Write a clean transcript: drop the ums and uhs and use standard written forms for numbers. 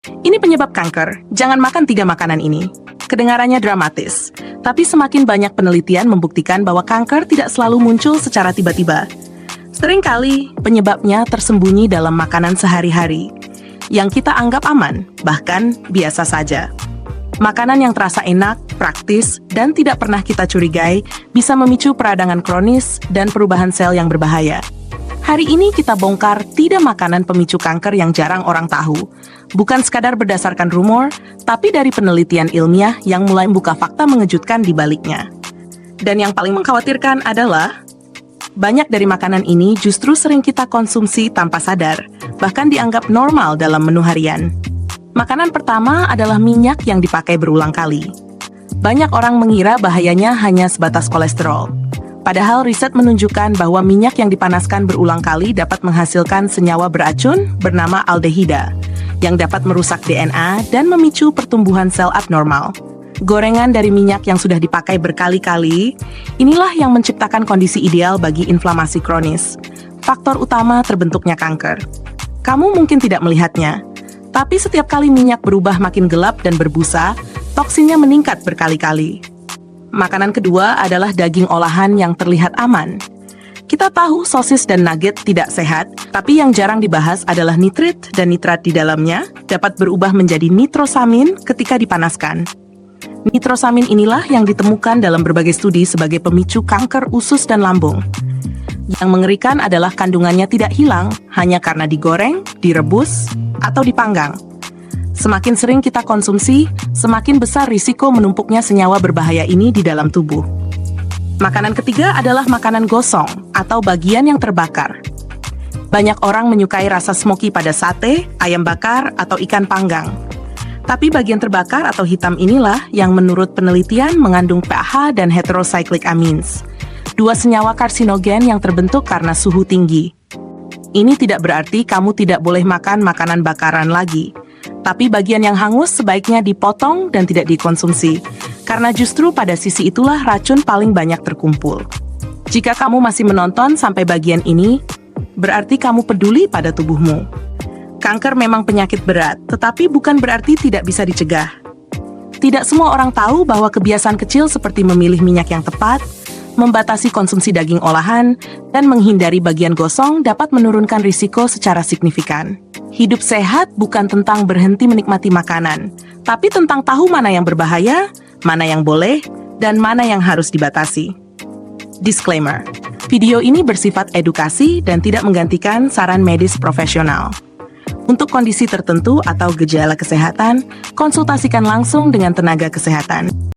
Ini penyebab kanker, jangan makan 3 makanan ini. Kedengarannya dramatis, tapi semakin banyak penelitian membuktikan bahwa kanker tidak selalu muncul secara tiba-tiba. Seringkali penyebabnya tersembunyi dalam makanan sehari-hari, yang kita anggap aman, bahkan biasa saja. Makanan yang terasa enak, praktis, dan tidak pernah kita curigai bisa memicu peradangan kronis dan perubahan sel yang berbahaya. Hari ini kita bongkar tidak makanan pemicu kanker yang jarang orang tahu. Bukan sekadar berdasarkan rumor, tapi dari penelitian ilmiah yang mulai membuka fakta mengejutkan di baliknya. Dan yang paling mengkhawatirkan adalah, banyak dari makanan ini justru sering kita konsumsi tanpa sadar, bahkan dianggap normal dalam menu harian. Makanan pertama adalah minyak yang dipakai berulang kali. Banyak orang mengira bahayanya hanya sebatas kolesterol. Padahal riset menunjukkan bahwa minyak yang dipanaskan berulang kali dapat menghasilkan senyawa beracun bernama aldehida, yang dapat merusak DNA dan memicu pertumbuhan sel abnormal. Gorengan dari minyak yang sudah dipakai berkali-kali, inilah yang menciptakan kondisi ideal bagi inflamasi kronis. Faktor utama terbentuknya kanker. Kamu mungkin tidak melihatnya, tapi setiap kali minyak berubah makin gelap dan berbusa, toksinnya meningkat berkali-kali. Makanan kedua adalah daging olahan yang terlihat aman. Kita tahu sosis dan nugget tidak sehat, tapi yang jarang dibahas adalah nitrit dan nitrat di dalamnya dapat berubah menjadi nitrosamin ketika dipanaskan. Nitrosamin inilah yang ditemukan dalam berbagai studi sebagai pemicu kanker usus dan lambung. Yang mengerikan adalah kandungannya tidak hilang hanya karena digoreng, direbus, atau dipanggang. Semakin sering kita konsumsi, semakin besar risiko menumpuknya senyawa berbahaya ini di dalam tubuh. Makanan ketiga adalah makanan gosong atau bagian yang terbakar. Banyak orang menyukai rasa smoky pada sate, ayam bakar, atau ikan panggang. Tapi bagian terbakar atau hitam inilah yang menurut penelitian mengandung pH dan heterocyclic amines, dua senyawa karsinogen yang terbentuk karena suhu tinggi. Ini tidak berarti kamu tidak boleh makan makanan bakaran lagi. Tapi bagian yang hangus sebaiknya dipotong dan tidak dikonsumsi, karena justru pada sisi itulah racun paling banyak terkumpul. Jika kamu masih menonton sampai bagian ini, berarti kamu peduli pada tubuhmu. Kanker memang penyakit berat, tetapi bukan berarti tidak bisa dicegah. Tidak semua orang tahu bahwa kebiasaan kecil seperti memilih minyak yang tepat, membatasi konsumsi daging olahan, dan menghindari bagian gosong dapat menurunkan risiko secara signifikan. Hidup sehat bukan tentang berhenti menikmati makanan, tapi tentang tahu mana yang berbahaya, mana yang boleh, dan mana yang harus dibatasi. Disclaimer, video ini bersifat edukasi dan tidak menggantikan saran medis profesional. Untuk kondisi tertentu atau gejala kesehatan, konsultasikan langsung dengan tenaga kesehatan.